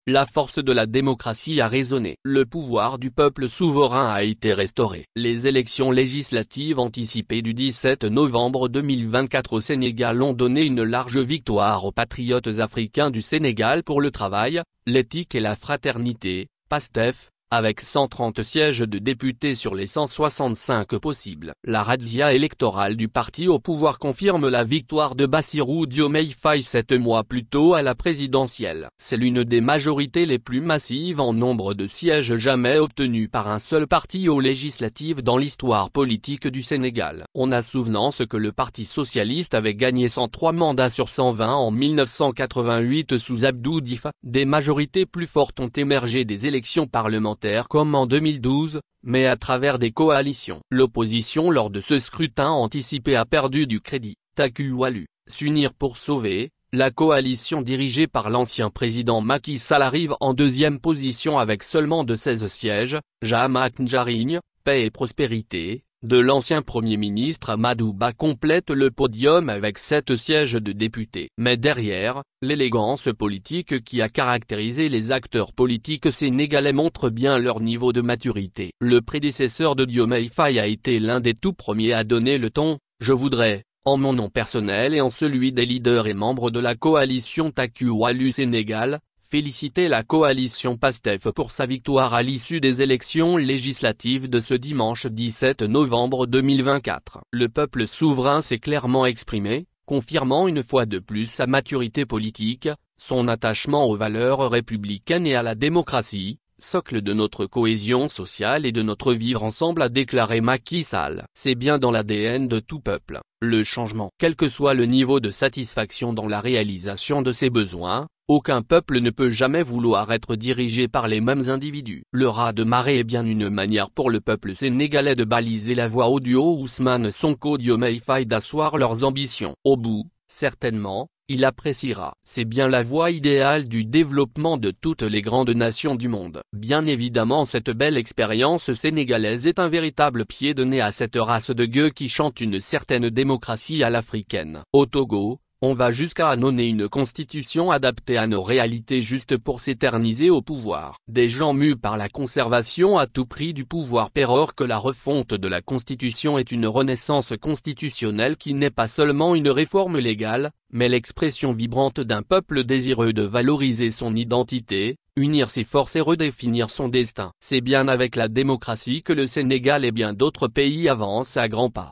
la force de la démocratie a résonné. Le pouvoir du peuple souverain a été restauré. Les élections législatives anticipées du 17 novembre 2024 au Sénégal ont donné une large victoire aux patriotes africains du Sénégal pour le travail, l'éthique et la fraternité, PASTEF, avec 130 sièges de députés sur les 165 possibles. La razzia électorale du parti au pouvoir confirme la victoire de Bassirou Diomaye Faye 7 mois plus tôt à la présidentielle. C'est l'une des majorités les plus massives en nombre de sièges jamais obtenus par un seul parti aux législatives dans l'histoire politique du Sénégal. On a souvenance que le Parti socialiste avait gagné 103 mandats sur 120 en 1988 sous Abdou Diouf. Des majorités plus fortes ont émergé des élections parlementaires comme en 2012, mais à travers des coalitions. L'opposition lors de ce scrutin anticipé a perdu du crédit. Taku Walu, s'unir pour sauver, la coalition dirigée par l'ancien président Macky Sall arrive en deuxième position avec seulement de 16 sièges. Jamak Njarigne, paix et prospérité, de l'ancien Premier ministre Amadou Ba complète le podium avec 7 sièges de députés. Mais derrière, l'élégance politique qui a caractérisé les acteurs politiques sénégalais montre bien leur niveau de maturité. Le prédécesseur de Diomaye Faye a été l'un des tout premiers à donner le ton. Je voudrais, en mon nom personnel et en celui des leaders et membres de la coalition Taku Walu Sénégal, féliciter la coalition PASTEF pour sa victoire à l'issue des élections législatives de ce dimanche 17 novembre 2024. Le peuple souverain s'est clairement exprimé, confirmant une fois de plus sa maturité politique, son attachement aux valeurs républicaines et à la démocratie, socle de notre cohésion sociale et de notre vivre ensemble, a déclaré Macky Sall. C'est bien dans l'ADN de tout peuple, le changement. Quel que soit le niveau de satisfaction dans la réalisation de ses besoins, aucun peuple ne peut jamais vouloir être dirigé par les mêmes individus. Le raz-de-marée est bien une manière pour le peuple sénégalais de baliser la voie au duo Ousmane Sonko Diomaye Faye d'asseoir leurs ambitions. Au bout, certainement, il appréciera. C'est bien la voie idéale du développement de toutes les grandes nations du monde. Bien évidemment, cette belle expérience sénégalaise est un véritable pied de nez à cette race de gueux qui chante une certaine démocratie à l'africaine. Au Togo, on va jusqu'à annoncer une constitution adaptée à nos réalités juste pour s'éterniser au pouvoir. Des gens mus par la conservation à tout prix du pouvoir pérorent que la refonte de la constitution est une renaissance constitutionnelle qui n'est pas seulement une réforme légale, mais l'expression vibrante d'un peuple désireux de valoriser son identité, unir ses forces et redéfinir son destin. C'est bien avec la démocratie que le Sénégal et bien d'autres pays avancent à grands pas.